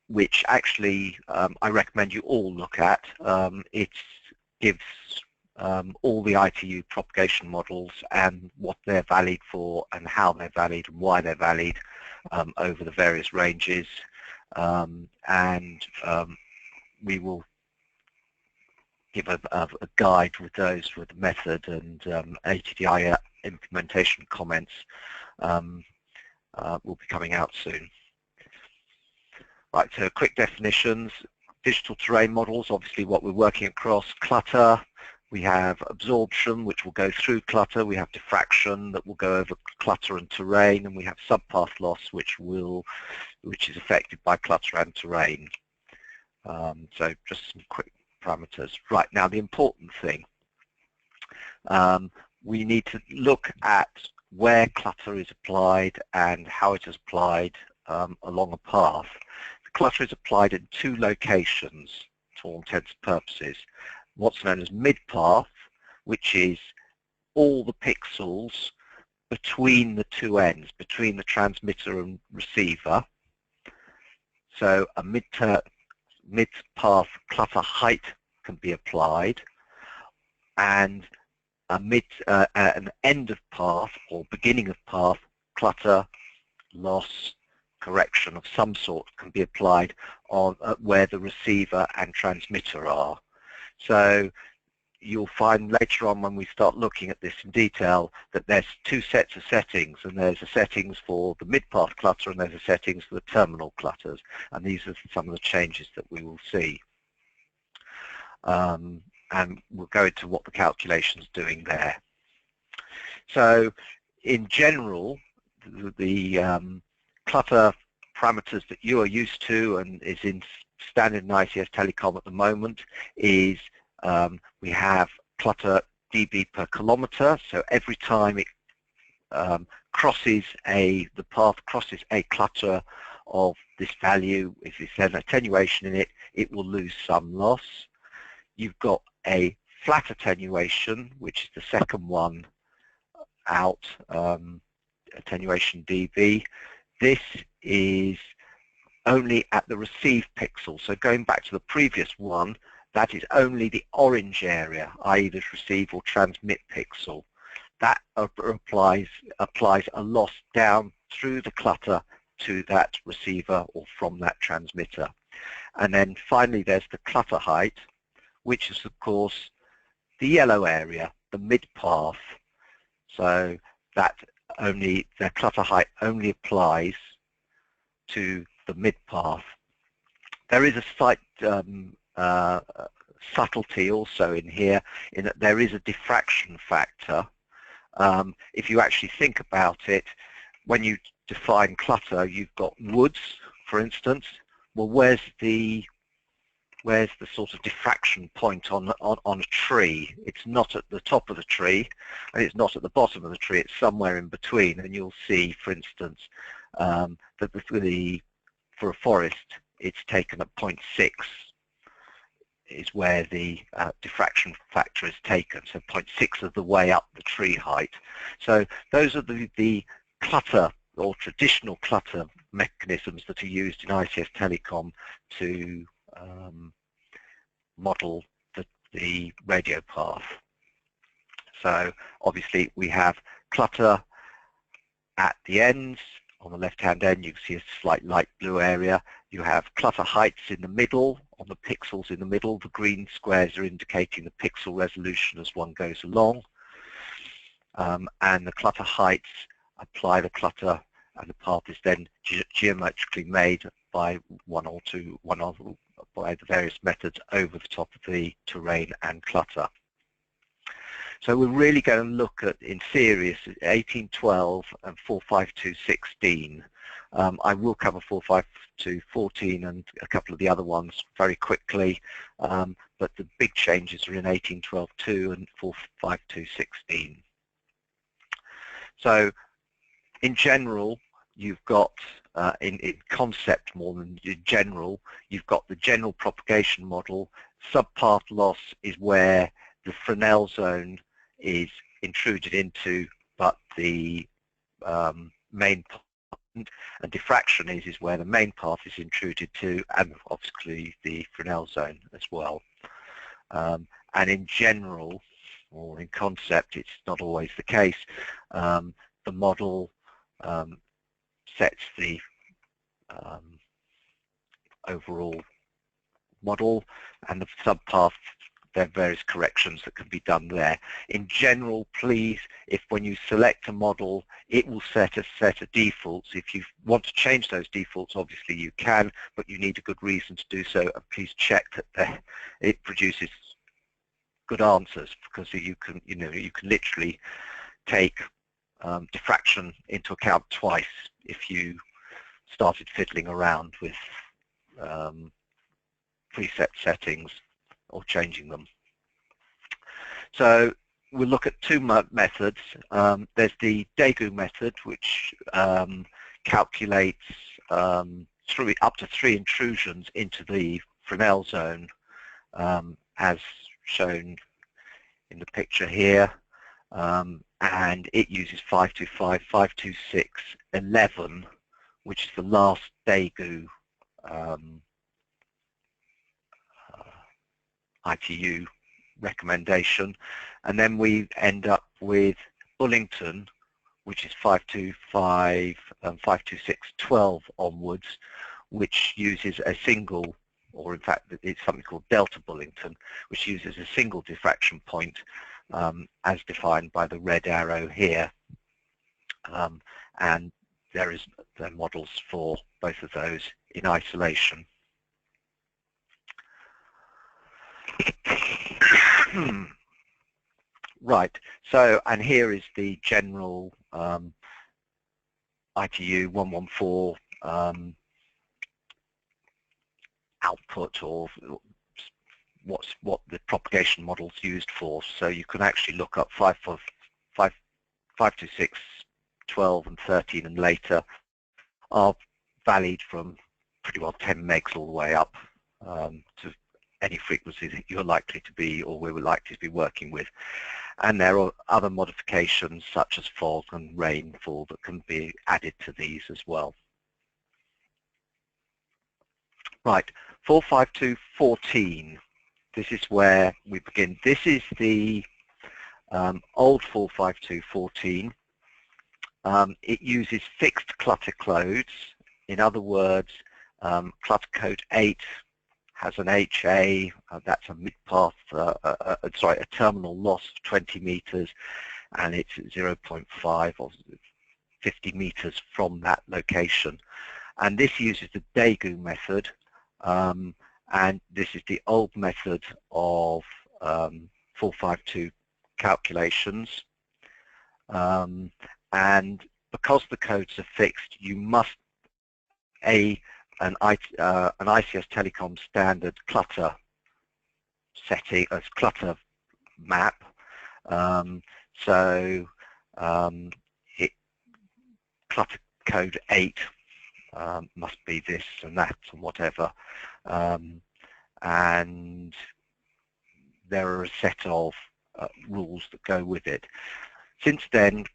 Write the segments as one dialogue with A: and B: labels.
A: which actually I recommend you all look at. It gives all the ITU propagation models and what they're valid for and how they're valid and why they're valid over the various ranges. We will give a guide with those with the method and ATDI implementation comments will be coming out soon. Right, so quick definitions. Digital terrain models, obviously what we're working across. Clutter, we have absorption, which will go through clutter. We have diffraction that will go over clutter and terrain, and we have subpath loss, which is affected by clutter and terrain. So just some quick parameters. Right, now the important thing, we need to look at where clutter is applied and how it is applied along a path. The clutter is applied in two locations to all intents and purposes. What's known as mid-path, which is all the pixels between the two ends, between the transmitter and receiver. So a mid-path clutter height can be applied, and an end of path or beginning of path clutter loss correction of some sort can be applied on where the receiver and transmitter are. So you'll find later on when we start looking at this in detail that there's two sets of settings, and there's a settings for the mid-path clutter and there's a settings for the terminal clutters, and these are some of the changes that we will see. And we'll go into what the calculation's doing there. So in general, the clutter parameters that you are used to and is in standard in ICS Telecom at the moment is we have clutter dB per kilometer. So every time it the path crosses a clutter of this value, if there's an attenuation in it, it will lose some loss. You've got a flat attenuation, which is the second one out, attenuation dB. This is only at the received pixel. So going back to the previous one, that is only the orange area, i.e. the receive or transmit pixel. That applies a loss down through the clutter to that receiver or from that transmitter. And then finally there's the clutter height, which is of course the yellow area, the mid-path. So that the clutter height only applies to the mid-path. There is a slight subtlety also in here, in that there is a diffraction factor. If you actually think about it, when you define clutter, you've got woods, for instance. Well, where's the sort of diffraction point on a tree? It's not at the top of the tree, and it's not at the bottom of the tree. It's somewhere in between, and you'll see, for instance, that for a forest, it's taken at 0.6 is where the diffraction factor is taken, so 0.6 of the way up the tree height. So those are the clutter or traditional clutter mechanisms that are used in ICS Telecom to model the radio path. So obviously we have clutter at the ends. On the left-hand end, you can see a slight light blue area. You have clutter heights in the middle, on the pixels in the middle. The green squares are indicating the pixel resolution as one goes along. And the clutter heights apply the clutter, and the path is then geometrically made by by the various methods over the top of the terrain and clutter. So we're really going to look at, in series, 1812 and 45216. I will cover 45214 and a couple of the other ones very quickly, but the big changes are in 1812.2 and 45216. So in general, you've got, in concept more than in general, you've got the general propagation model. Subpath loss is where the Fresnel zone is intruded into, but the main and diffraction is where the main path is intruded to, and obviously the Fresnel zone as well. And in general, or in concept, it's not always the case. The model sets the overall model, and the subpath, there are various corrections that can be done there. In general, please, if when you select a model, it will set a set of defaults. If you want to change those defaults, obviously you can, but you need a good reason to do so, and please check that it produces good answers, because you can literally take diffraction into account twice if you started fiddling around with preset settings or changing them. So we'll look at two methods. There's the Daegu method, which calculates up to 3 intrusions into the Fresnel zone, as shown in the picture here, and it uses 525, 526, 11, which is the last Daegu ITU recommendation, and then we end up with Bullington, which is 525 and 526, 12 onwards, which uses a single, or in fact it's something called Delta Bullington, which uses a single diffraction point as defined by the red arrow here, and there are models for both of those in isolation. Right, so, and here is the general ITU 114 output, or what the propagation model's used for. So you can actually look up 526, 12 and 13 and later are valid from pretty well 10 megs all the way up to any frequency that you're likely to be, or we were likely to be working with. And there are other modifications such as fog and rainfall that can be added to these as well. Right, 452.14. This is where we begin. This is the old 452.14. It uses fixed clutter codes. In other words, clutter code 8 has an HA, that's a mid-path, a terminal loss of 20 meters, and it's 0.5 or 50 meters from that location. And this uses the Daegu method, and this is the old method of 452 calculations. And because the codes are fixed, you must an ICS Telecom standard clutter setting as clutter map. Clutter code 8 must be this and that and whatever, and there are a set of rules that go with it. Since then,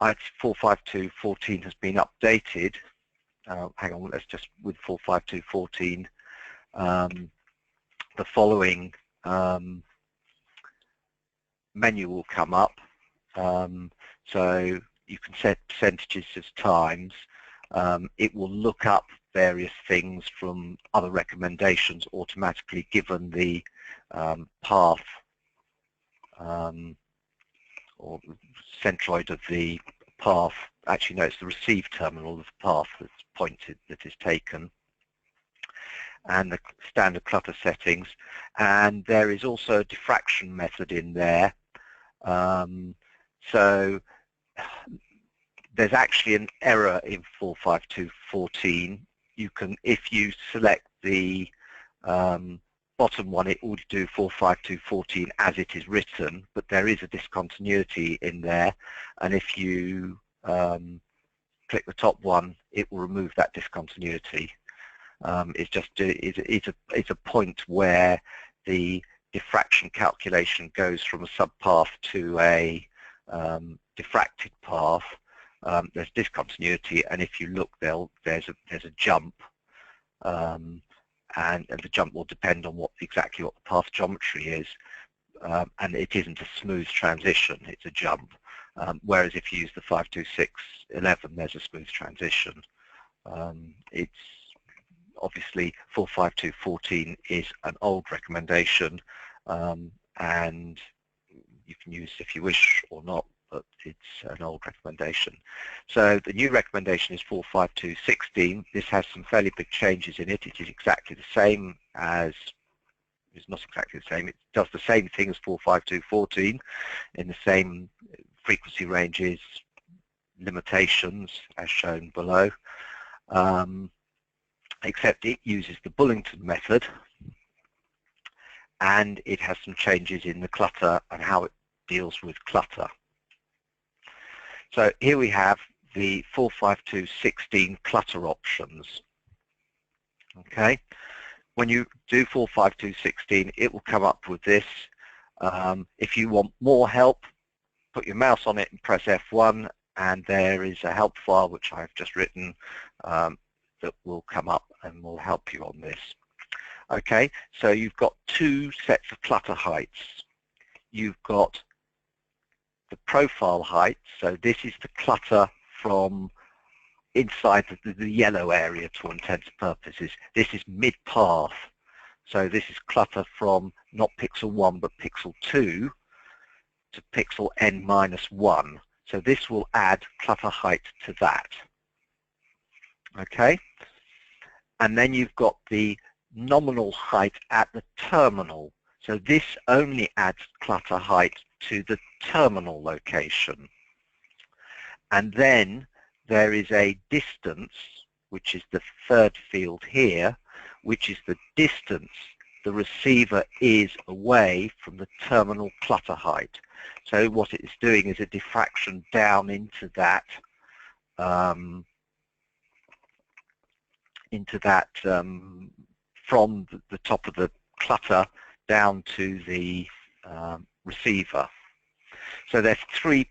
A: 452.14 has been updated. Hang on, let's just, with 452.14, the following menu will come up. So you can set percentages as times. It will look up various things from other recommendations automatically given the path or centroid of the path. Actually, no, it's the receive terminal of the path that's pointed, that is taken, and the standard clutter settings. And there is also a diffraction method in there. So there's actually an error in 452.14. You can, if you select the bottom one, it will do 452.14 as it is written, but there is a discontinuity in there, and if you click the top one, it will remove that discontinuity. It's a point where the diffraction calculation goes from a subpath to a diffracted path, there's discontinuity, and if you look, there's a jump, and the jump will depend on exactly what the path geometry is, and it isn't a smooth transition, it's a jump. Whereas if you use the 52611, there's a smooth transition. It's obviously 45214 is an old recommendation, and you can use it if you wish or not, but it's an old recommendation. So the new recommendation is 45216. This has some fairly big changes in it. It is exactly the same as, it's not exactly the same, it does the same thing as 45214 in the same frequency ranges, limitations as shown below, except it uses the Bullington method, and it has some changes in the clutter and how it deals with clutter. So here we have the 45216 clutter options. Okay, when you do 45216, it will come up with this. If you want more help, put your mouse on it and press F1, and there is a help file which I've just written that will come up and will help you on this. Okay, so you've got two sets of clutter heights. You've got the profile height, so this is the clutter from inside the yellow area to all intents and purposes. This is mid-path, so this is clutter from not pixel 1 but pixel 2 to pixel n-1. So this will add clutter height to that. Okay, and then you've got the nominal height at the terminal. So this only adds clutter height to the terminal location. And then there is a distance, which is the third field here, which is the distance the receiver is away from the terminal clutter height. So what it is doing is a diffraction down into that from the top of the clutter down to the receiver. So there's three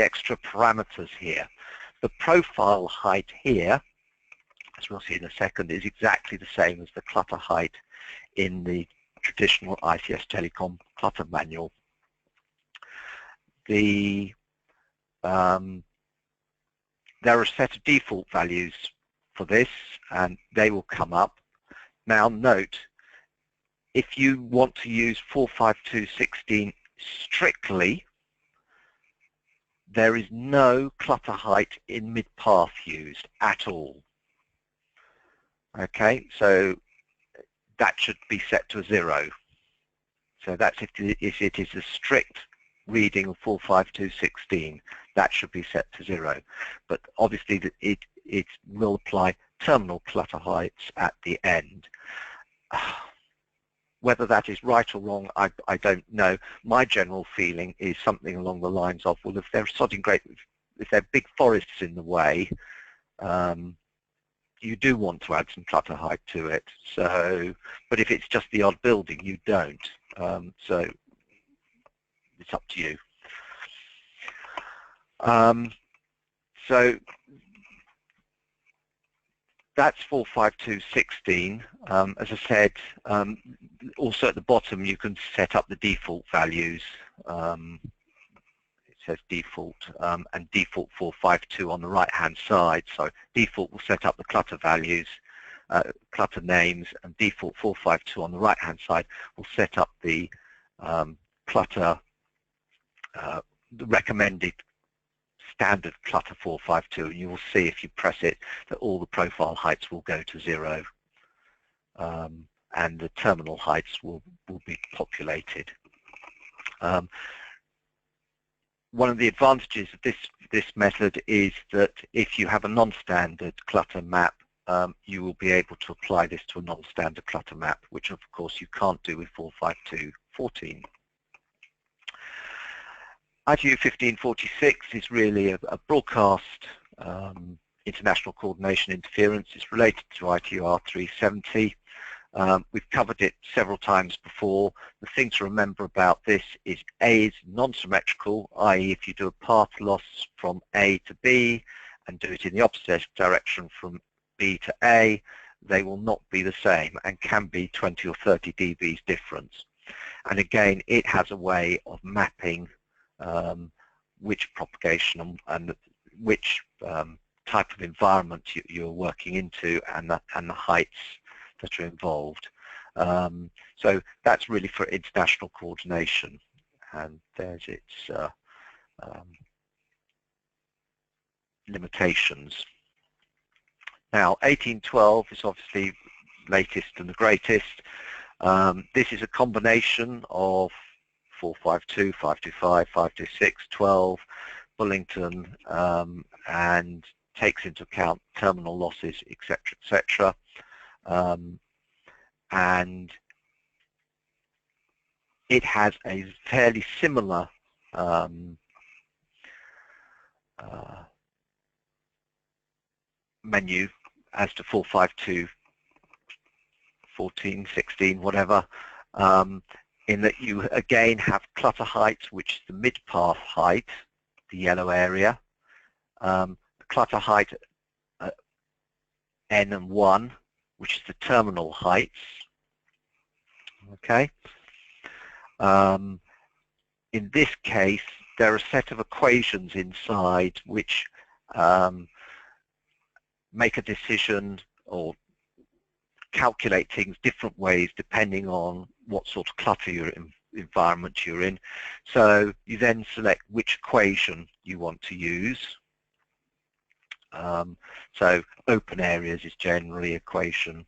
A: extra parameters here. The profile height here, as we'll see in a second, is exactly the same as the clutter height in the traditional ICS Telecom clutter manual. There are a set of default values for this, and they will come up. Now note, if you want to use 45216 strictly, there is no clutter height in mid-path used at all. Okay, so that should be set to 0. So that's if it is a strict reading of 45216, that should be set to 0. But obviously it will apply terminal clutter heights at the end. Whether that is right or wrong, I don't know. My general feeling is something along the lines of, well, if there are big forests in the way, you do want to add some clutter height to it. So, but if it's just the odd building, you don't. So it's up to you. So that's 45216. As I said, also at the bottom you can set up the default values. It says default and default 452 on the right hand side. So default will set up the clutter values, clutter names, and default 452 on the right hand side will set up the clutter, the recommended standard clutter 452, and you will see if you press it that all the profile heights will go to 0, and the terminal heights will be populated. One of the advantages of this method is that if you have a non-standard clutter map, you will be able to apply this to a non-standard clutter map, which of course you can't do with 45214. ITU 1546 is really a broadcast international coordination interference. It's related to ITU R370. We've covered it several times before. The thing to remember about this is A is non-symmetrical, i.e. if you do a path loss from A to B and do it in the opposite direction from B to A, they will not be the same and can be 20 or 30 dBs difference. And again, it has a way of mapping which propagation and which type of environment you're working into and the heights that are involved. So that's really for international coordination, and there's its limitations. Now 1812 is obviously latest and the greatest. This is a combination of 452, 525, 526, 12, Bullington, and takes into account terminal losses, etc., etc. And it has a fairly similar menu as to 452, 14, 16, whatever, in that you again have clutter height, which is the mid-path height, the yellow area, the clutter height N and 1, which is the terminal heights. Okay. In this case, there are a set of equations inside which make a decision or calculate things different ways depending on what sort of clutter environment you're in. So you then select which equation you want to use. So open areas is generally equation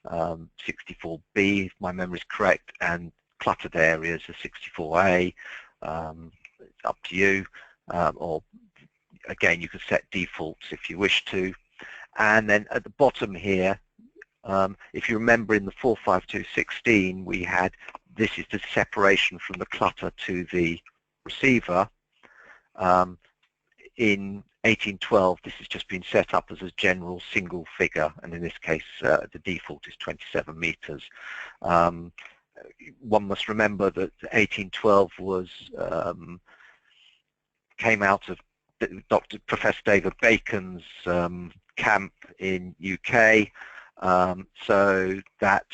A: 64B, if my memory is correct, and cluttered areas are 64A. It's up to you, or again you can set defaults if you wish to. And then at the bottom here, if you remember in the 45216 we had, this is the separation from the clutter to the receiver. In 1812 this has just been set up as a general single figure, and in this case the default is 27 meters. One must remember that 1812 was came out of Professor David Bacon's camp in UK, so that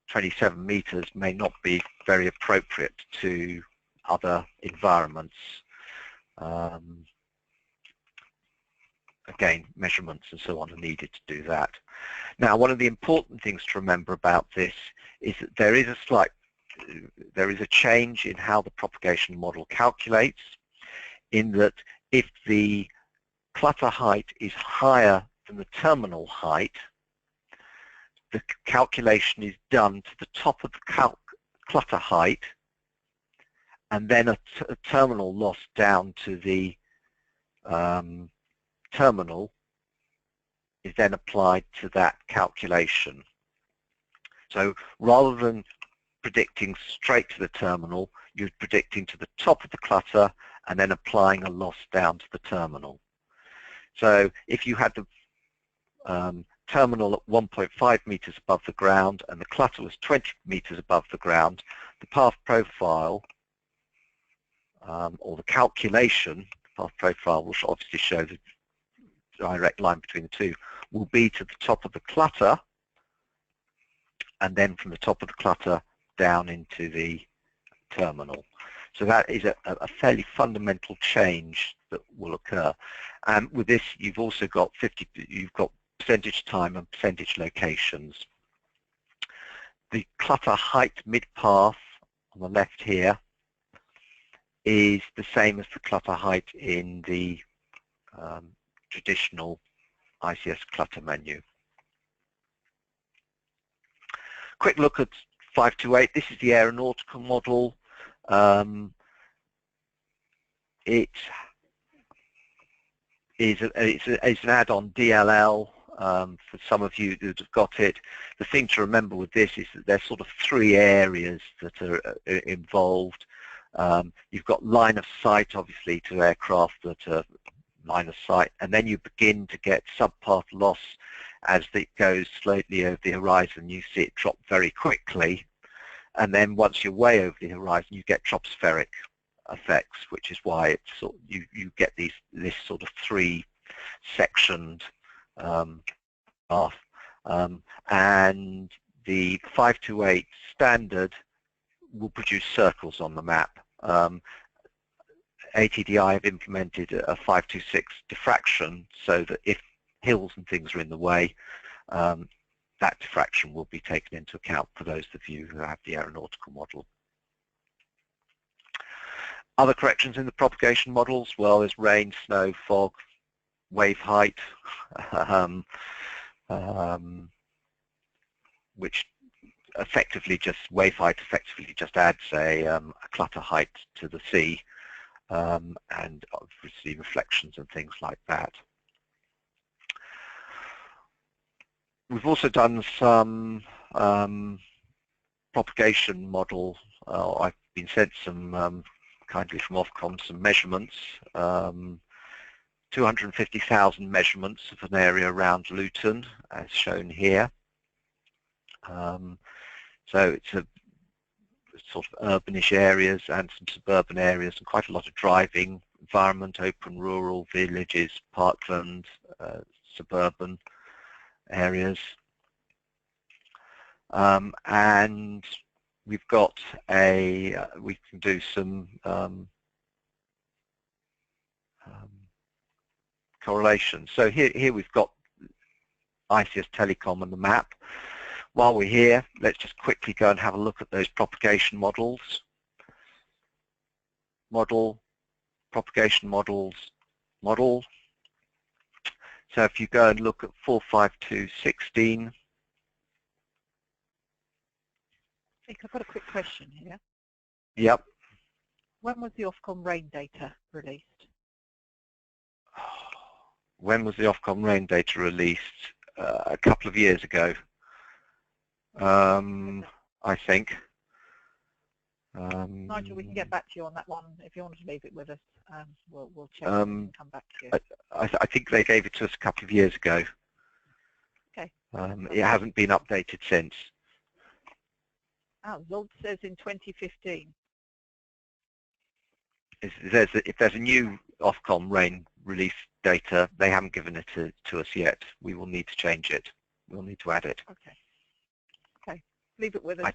A: 27 meters may not be very appropriate to other environments. Again, measurements and so on are needed to do that. Now, one of the important things to remember about this is that there is a change in how the propagation model calculates, in that if the clutter height is higher than the terminal height, the calculation is done to the top of the clutter height, and then a terminal loss down to the terminal is then applied to that calculation. So rather than predicting straight to the terminal, you're predicting to the top of the clutter and then applying a loss down to the terminal. So if you had the terminal at 1.5 meters above the ground and the clutter was 20 meters above the ground, the path profile or the calculation, the path profile will obviously show the direct line between the two, will be to the top of the clutter and then from the top of the clutter down into the terminal. So that is a fairly fundamental change that will occur. And with this, you've also got you've got percentage time and percentage locations. The clutter height mid-path on the left here is the same as the clutter height in the traditional ICS clutter menu. Quick look at 528. This is the aeronautical model. It is it's an add-on DLL for some of you that have got it. The thing to remember with this is that there's sort of three areas that are involved. You've got line of sight, obviously, to aircraft that are line of sight, and then you begin to get subpath loss as it goes slowly over the horizon, you see it drop very quickly, and then once you're way over the horizon, you get tropospheric effects, which is why it's you get this sort of three-sectioned path. And the 528 standard will produce circles on the map. ATDI have implemented a 526 diffraction so that if hills and things are in the way, that diffraction will be taken into account for those of you who have the aeronautical model. Other corrections in the propagation models, well, there's rain, snow, fog, wave height, which effectively wave height effectively just adds a clutter height to the sea, and obviously reflections and things like that. We've also done some propagation model. I've been sent some kindly from Ofcom some measurements, 250,000 measurements of an area around Luton, as shown here. So it's a sort of urbanish areas and some suburban areas, and quite a lot of driving environment, open rural villages, parkland, suburban areas. And we've got we can do some correlation. So here we've got ICS Telecom on the map. While we're here, let's just quickly go and have a look at those propagation models. Model, propagation models, model. So if you go and look at 45216.
B: I've got a quick question here.
A: Yep.
B: When was the Ofcom rain data released?
A: When was the Ofcom rain data released? A couple of years ago, I think.
B: Nigel, we can get back to you on that one if you want to leave it with us. We'll check and come back to you.
A: I think they gave it to us a couple of years ago.
B: Okay.
A: It hasn't been updated since.
B: Oh, Lord says in 2015.
A: If there's a new Ofcom rain release data, they haven't given it to us yet. We will need to change it. We'll need to add it.
B: Okay. Okay. Leave it with us.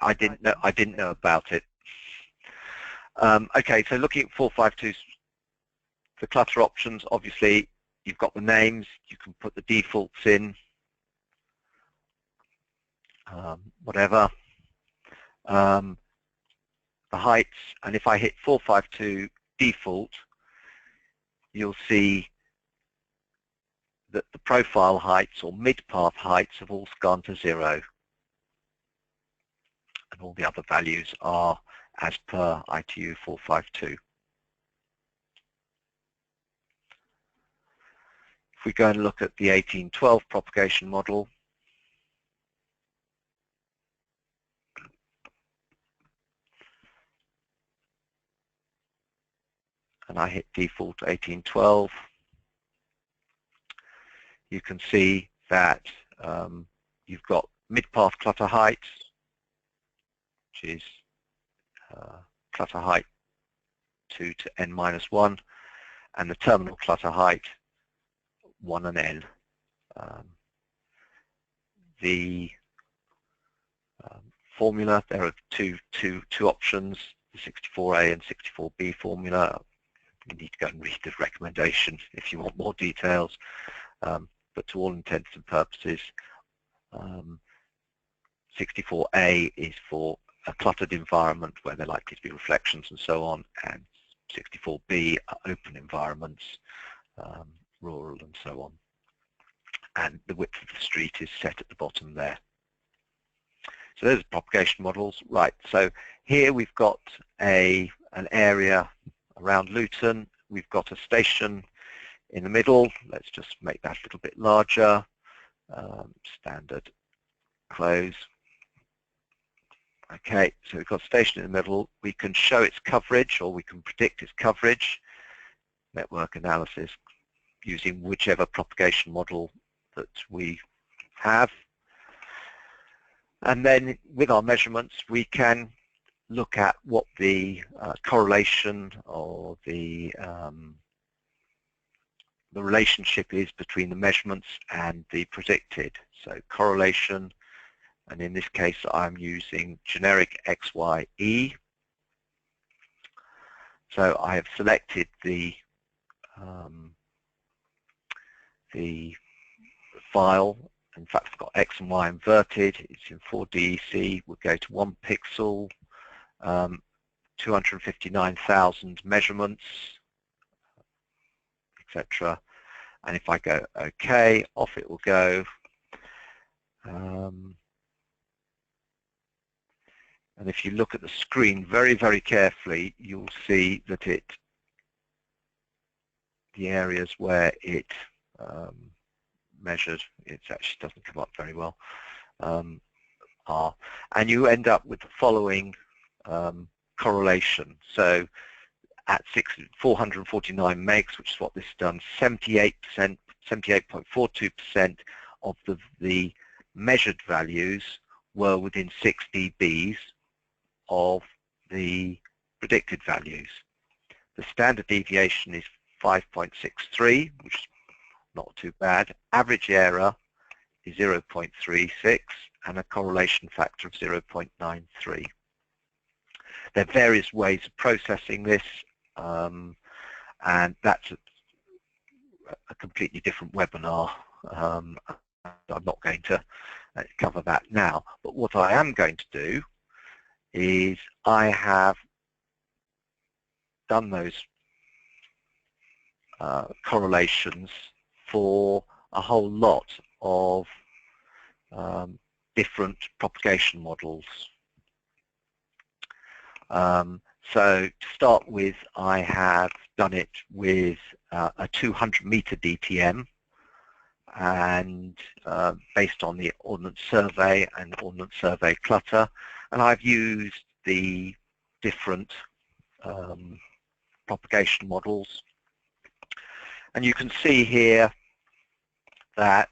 A: I didn't know about it. Okay, so looking at 452, the clutter options, obviously you've got the names, you can put the defaults in, whatever. The heights, and if I hit 452 default, you'll see that the profile heights or mid-path heights have all gone to 0. And all the other values are as per ITU 452. If we go and look at the 1812 propagation model, and I hit default 1812, you can see that you've got mid-path clutter height, which is clutter height 2 to n-1, and the terminal clutter height 1 and n. The formula, there are two options, the 64A and 64B formula. You need to go and read the recommendation if you want more details, but to all intents and purposes, 64A is for a cluttered environment where there are likely to be reflections and so on, and 64B are open environments, rural and so on. And the width of the street is set at the bottom there. So those are propagation models. Right, so here we've got an area around Luton. We've got a station in the middle. Let's just make that a little bit larger. Standard close. Okay, so we've got a station in the middle. We can show its coverage, or we can predict its coverage. Network analysis using whichever propagation model that we have. And then with our measurements, we can look at what the correlation or the relationship is between the measurements and the predicted. So correlation, and in this case I'm using generic XYE. So I have selected the file. In fact, I've got X and Y inverted. It's in 4DEC. We'll go to 1 pixel, 259,000 measurements, etc. And if I go OK, off it will go. And if you look at the screen very, very carefully, you'll see that the areas where it measured, it actually doesn't come up very well, are. And you end up with the following correlation. So at 449 megs, which is what this has done, 78%, 78.42% of the measured values were within 6 dBs of the predicted values. The standard deviation is 5.63, which is not too bad. Average error is 0.36 and a correlation factor of 0.93. There are various ways of processing this, and that's a completely different webinar. I'm not going to cover that now, but what I am going to do is I have done those correlations for a whole lot of different propagation models. So to start with, I have done it with a 200-meter DTM, and based on the Ordnance Survey and Ordnance Survey clutter, and I've used the different propagation models. And you can see here that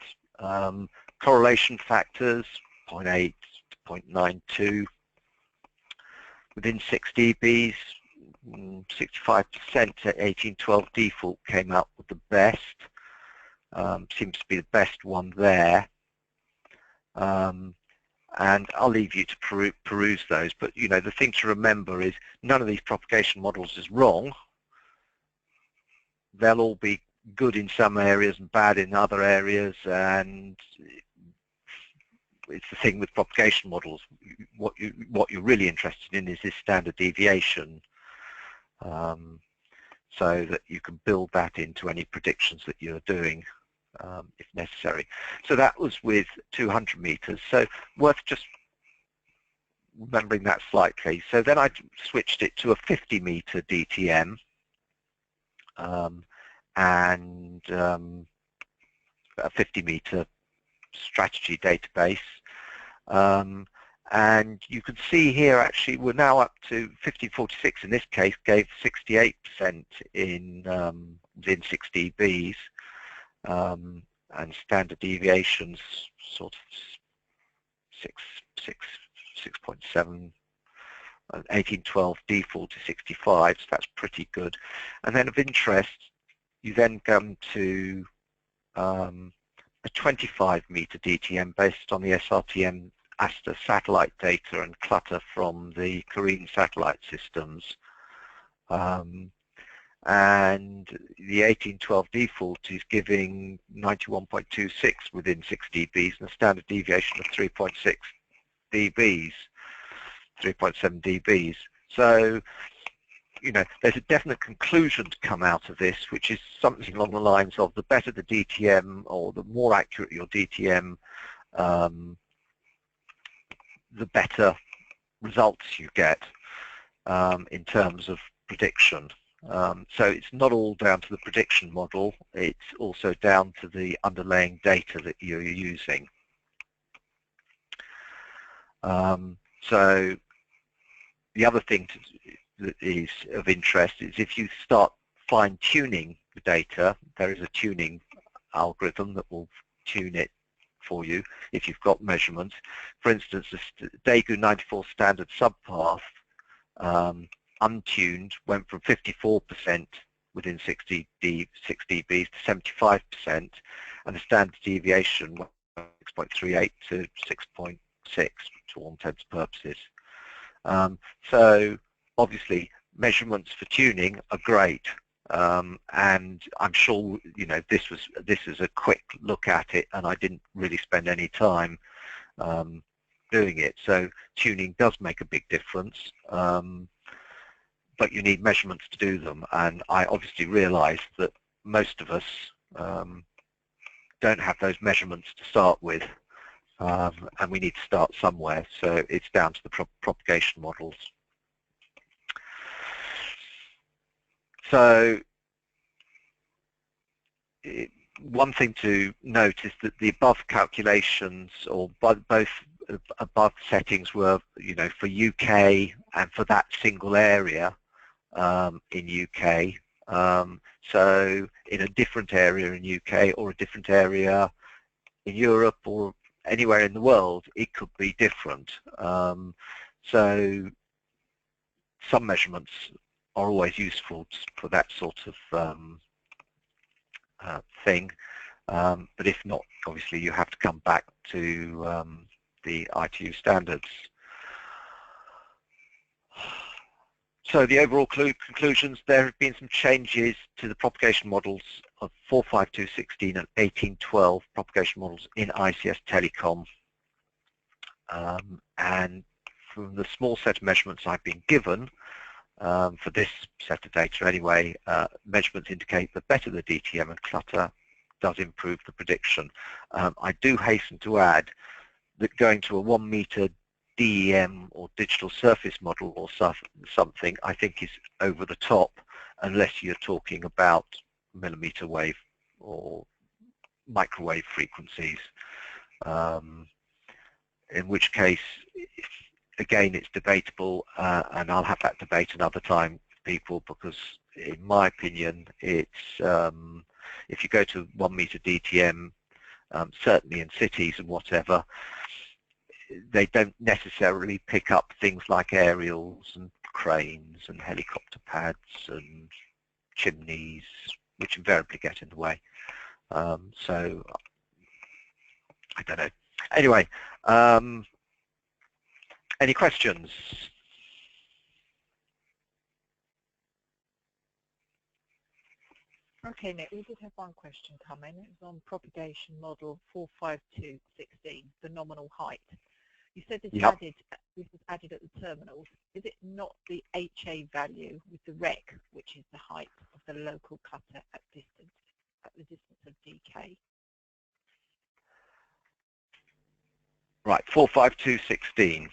A: correlation factors 0.8 to 0.92 within 6 dBs, 65% at 1812 default came out with the best. Seems to be the best one there. And I'll leave you to peruse those, but you know, the thing to remember is none of these propagation models is wrong. They'll all be good in some areas and bad in other areas, and it's the thing with propagation models. What you're really interested in is this standard deviation, so that you can build that into any predictions that you're doing if necessary. So that was with 200 meters. So worth just remembering that slightly. So then I switched it to a 50-meter DTM and a 50-meter strategy database. And you can see here actually we're now up to 1546 in this case, gave 68% in within 6 dBs, and standard deviations sort of 6.7, 1812 default to 65, so that's pretty good. And then of interest, you then come to a 25-meter DTM based on the SRTM ASTA satellite data and clutter from the Korean satellite systems. And the 1812 default is giving 91.26 within 6 dBs and a standard deviation of 3.6 dBs, 3.7 dBs. So, you know, there's a definite conclusion to come out of this, which is something along the lines of the better the DTM or the more accurate your DTM, the better results you get in terms of prediction. So it's not all down to the prediction model, it's also down to the underlying data that you're using. So the other thing that is of interest is if you start fine-tuning the data, there is a tuning algorithm that will tune it for you if you've got measurements. For instance, the Daegu 94 standard subpath untuned went from 54% within 6 dBs to 75%, and the standard deviation went from 6.38 to 6.6 to all intents and purposes. So obviously measurements for tuning are great, and I'm sure this is a quick look at it, and I didn't really spend any time doing it. So tuning does make a big difference, but you need measurements to do them, and I obviously realise that most of us don't have those measurements to start with, and we need to start somewhere, so it's down to the propagation models. So one thing to note is that the above calculations, or both above settings, were for UK and for that single area in UK. So in a different area in UK or a different area in Europe or anywhere in the world, it could be different. So some measurements are always useful for that sort of thing, but if not, obviously you have to come back to the ITU standards. So the overall conclusions: there have been some changes to the propagation models of 45216 and 1812 propagation models in ICS Telecom, and from the small set of measurements I've been given, for this set of data anyway, measurements indicate that better the DTM and clutter does improve the prediction. I do hasten to add that going to a 1 meter DEM or digital surface model or something, I think is over the top, unless you're talking about millimeter wave or microwave frequencies, in which case, again, it's debatable, and I'll have that debate another time, people, because in my opinion, it's if you go to 1 meter DTM, certainly in cities and whatever, they don't necessarily pick up things like aerials and cranes and helicopter pads and chimneys, which invariably get in the way. So I don't know. Anyway, any questions?
B: Okay, Nick, we did have one question come in. It was on propagation model 45216, the nominal height. You said this,
A: Yep.
B: this is added at the terminals. Is it not the HA value with the rec, which is the height of the local cutter at the distance of DK?
A: Right, 45216.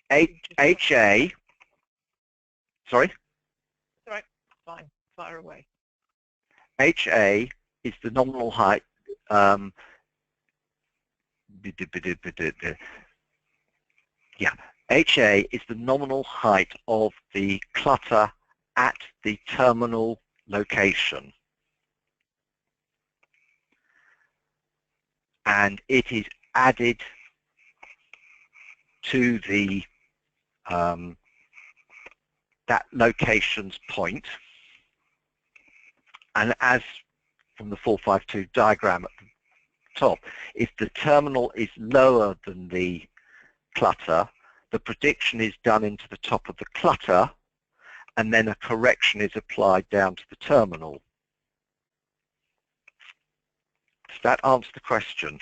A: HA, sorry?
B: All right, fine, fire away.
A: HA is the nominal height. Yeah, HA is the nominal height of the clutter at the terminal location, and it is added to the that location's point, and as from the 452 diagram at the top, if the terminal is lower than the clutter, the prediction is done into the top of the clutter, and then a correction is applied down to the terminal. Does that answer the question?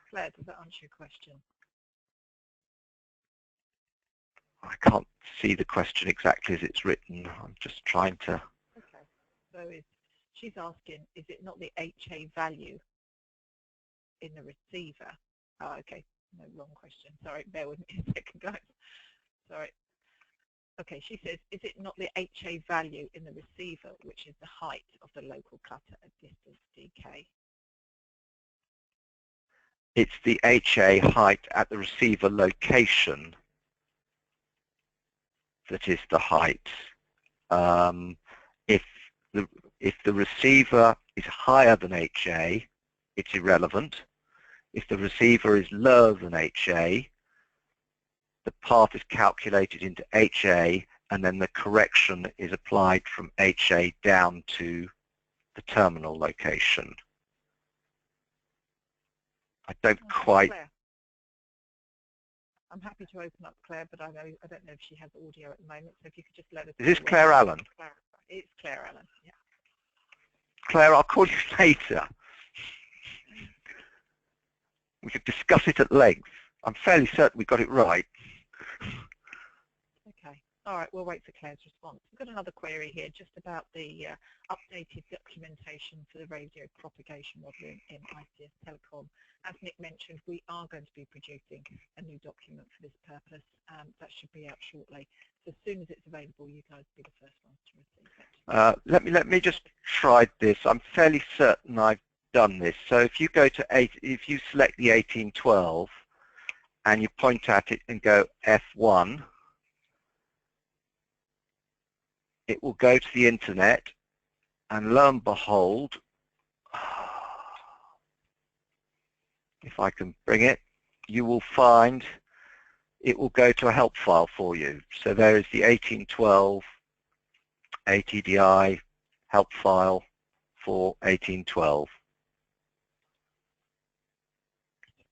B: Claire, does that answer your question?
A: I can't see the question exactly as it's written. I'm just trying to...
B: Okay, so she's asking, is it not the HA value in the receiver? Oh, okay, no, wrong question. Sorry, bear with me a second, guys. Sorry. Okay, she says, is it not the HA value in the receiver, which is the height of the local clutter at distance DK?
A: It's the HA height at the receiver location that is the height. If the receiver is higher than HA, it's irrelevant. If the receiver is lower than HA, the path is calculated into HA, and then the correction is applied from HA down to the terminal location. I don't quite...
B: Claire. I'm happy to open up Claire, but I don't know if she has audio at the moment, so if you could just let us know.
A: Is this Claire Allen?
B: It's Claire Allen, yeah.
A: Claire, I'll call you later. We could discuss it at length. I'm fairly certain we got it right.
B: Okay. All right, we'll wait for Claire's response. We've got another query here just about the updated documentation for the radio propagation model in ICS Telecom. As Nick mentioned, we are going to be producing a new document for this purpose. That should be out shortly. So as soon as it's available, you guys will be the first ones to receive it.
A: Let me just try this. I'm fairly certain I've done this. So if you go to if you select the 1812 and you point at it and go F1, it will go to the internet, and lo and behold, if I can bring it, you will find it will go to a help file for you. So there is the 1812 ATDI help file for 1812.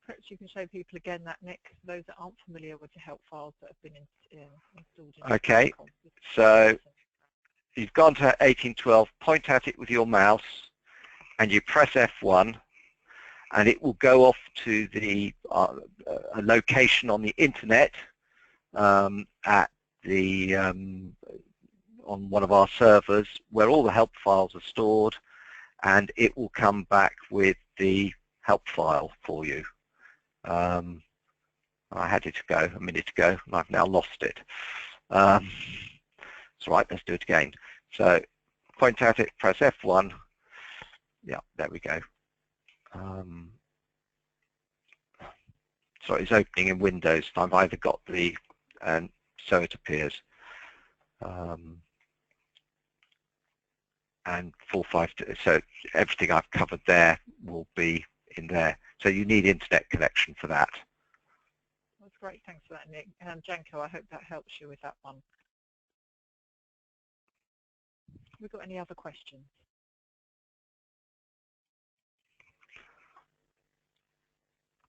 B: Perhaps you can show people again that, Nick, for those that aren't familiar with the help files that have been installed in
A: Okay, so you've gone to 1812, point at it with your mouse, and you press F1, and it will go off to the a location on the internet at the on one of our servers where all the help files are stored, and it will come back with the help file for you. I had it to go a minute ago, and I've now lost it. It's all right, let's do it again. So point at it, press F1. Yeah, there we go. Sorry, it's opening in Windows. I've either got the, and so it appears. And 452, so everything I've covered there will be in there. So you need internet connection for that.
B: That's great, thanks for that, Nick. Janko, I hope that helps you with that one. Have we got any other questions?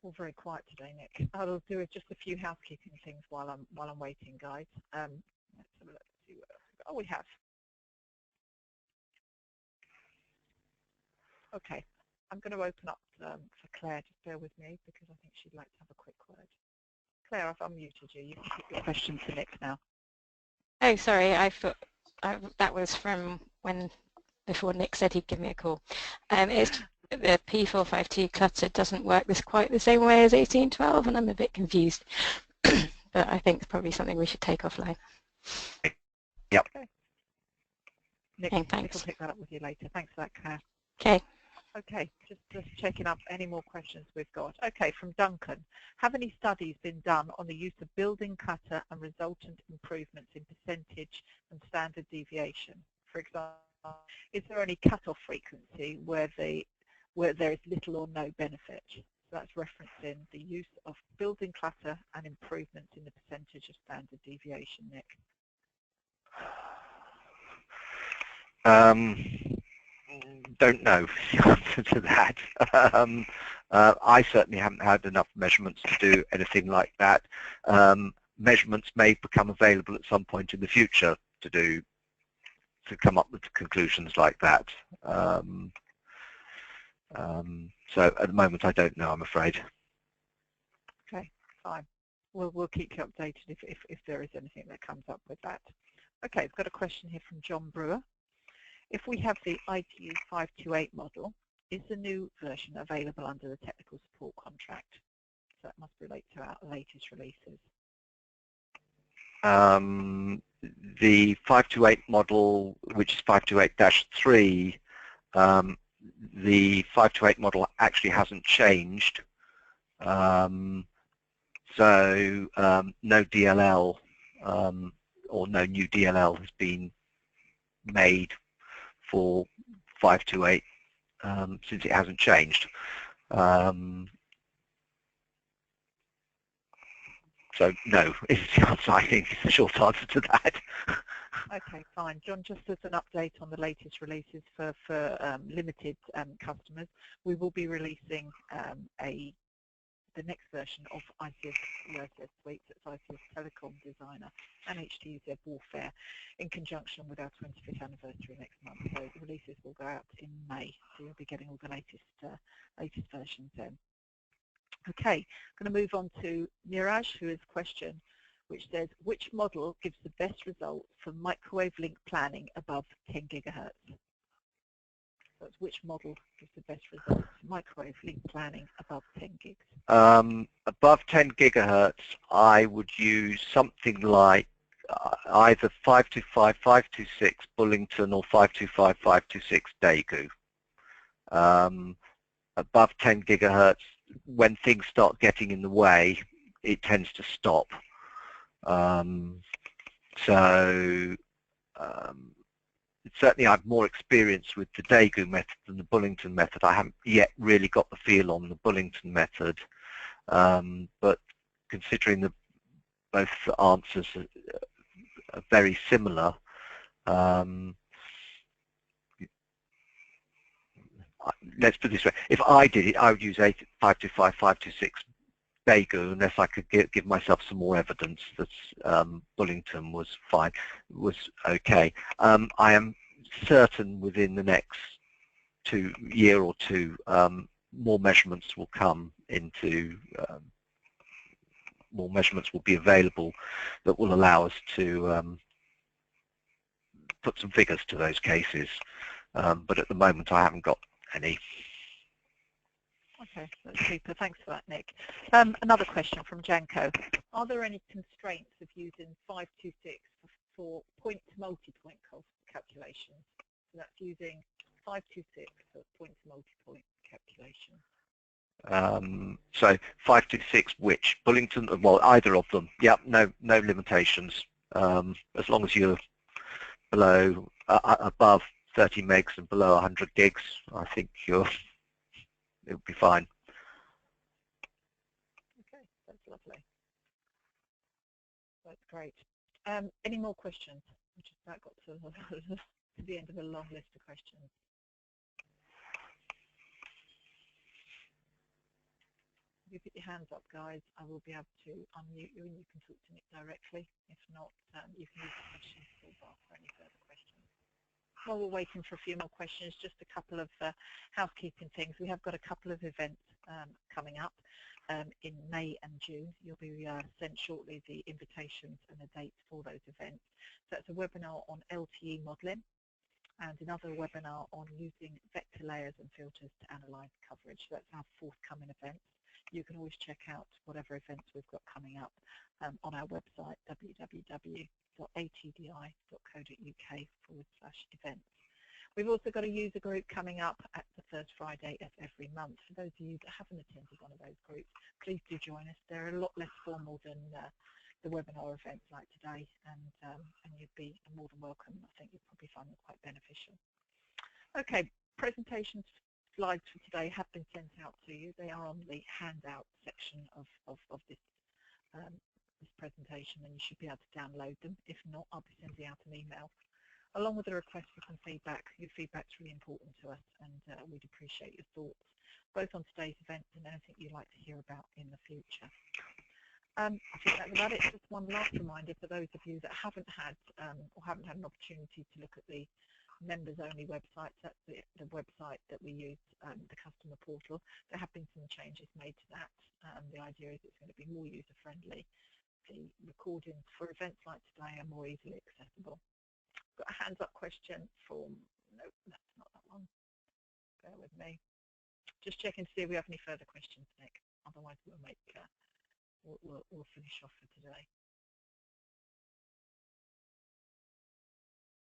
B: All very quiet today, Nick. I'll do just a few housekeeping things while I'm waiting, guys. Let's have a look. See what else we've got. Oh, we have. Okay, I'm going to open up for Claire. Just bear with me because I think she'd like to have a quick word. Claire, I've unmuted you. You can put your question to Nick now.
C: Oh, sorry. I thought that was from before Nick said he'd give me a call. It's the P452 clutter doesn't work quite the same way as 1812, and I'm a bit confused. But I think it's probably something we should take offline.
A: Yep.
B: Okay. Nick,
C: thanks.
B: Nick will pick that up with you later. Thanks for that, Claire.
C: Okay.
B: Okay, just checking up any more questions we've got. Okay, from Duncan. Have any studies been done on the use of building clutter and resultant improvements in percentage and standard deviation? For example, is there any cutoff frequency where there is little or no benefit? So that's referencing the use of building clutter and improvements in the percentage of standard deviation, Nick.
A: Don't know the answer to that. I certainly haven't had enough measurements to do anything like that. Measurements may become available at some point in the future to come up with conclusions like that. So at the moment I don't know, I'm afraid.
B: Okay, fine. We'll keep you updated if there is anything that comes up with that. Okay, we've got a question here from John Brewer. If we have the ITU 528 model, is the new version available under the technical support contract? So that must relate to our latest releases.
A: The 528 model, which is 528-3, the 528 model actually hasn't changed. So no DLL or no new DLL has been made for 528 since it hasn't changed. So no, is the answer. I think is the short answer to that.
B: Okay, fine. John, just as an update on the latest releases for limited customers, we will be releasing the next version of ICS USS Suite, that's ICS Telecom Designer and HTZ Warfare, in conjunction with our 25th anniversary next month. So the releases will go out in May, so you'll be getting all the latest versions then. Okay, I'm going to move on to Niraj, who has a question which says, which model gives the best results for microwave link planning above 10 gigahertz? So it's which model gives the best results for microwave link planning above 10 gigs?
A: Above 10 gigahertz, I would use something like either 525, 526 Bullington or 525, 526 Daegu. Above 10 gigahertz, when things start getting in the way, it tends to stop. Certainly I have more experience with the Daegu method than the Bullington method. I haven't yet really got the feel on the Bullington method, but considering that both answers are very similar, let's put it this way, if I did it, I would use 525, 526 Daegu, unless I could give myself some more evidence that Bullington was fine, was okay. I am certain within the next year or two, more measurements will come into, more measurements will be available that will allow us to put some figures to those cases. But at the moment, I haven't got any.
B: Okay, that's super. Thanks for that, Nick. Another question from Janko. Are there any constraints of using 526 for point-to-multipoint calculations? So that's using 526 for point-to-multipoint calculation.
A: So 526 which? Bullington? Well, either of them. Yep, no limitations. As long as you're below, above 30 megs and below 100 gigs, I think it would be fine.
B: Okay, that's lovely. That's great. Any more questions? We just about got to the end of a long list of questions. If you put your hands up, guys, I will be able to unmute you and you can talk to Nick directly. If not, you can use the questions toolbar for any further questions. While we're waiting for a few more questions, just a couple of housekeeping things. We have got a couple of events coming up in May and June. You'll be sent shortly the invitations and the dates for those events. So that's a webinar on LTE modelling and another webinar on using vector layers and filters to analyse coverage. So that's our forthcoming events. You can always check out whatever events we've got coming up on our website, www.atdi.co.uk/events. We've also got a user group coming up at the first Friday of every month. For those of you that haven't attended one of those groups, please do join us. They're a lot less formal than the webinar events like today, and you'd be more than welcome. I think you'll probably find them quite beneficial. Okay, presentations slides for today have been sent out to you. They are on the handout section of this presentation, and you should be able to download them. If not, I'll be sending out an email along with a request for some feedback. Your feedback's really important to us, and we'd appreciate your thoughts both on today's event and anything you'd like to hear about in the future. I think that's about it. Just one last reminder for those of you that haven't had or haven't had an opportunity to look at the members-only website. That's the website that we use, the customer portal. There have been some changes made to that. The idea is it's going to be more user-friendly. The recordings for events like today are more easily accessible. Got a hands-up question from, no, that's not that one. Bear with me. Just checking to see if we have any further questions, Nick. Otherwise, we'll finish off for today.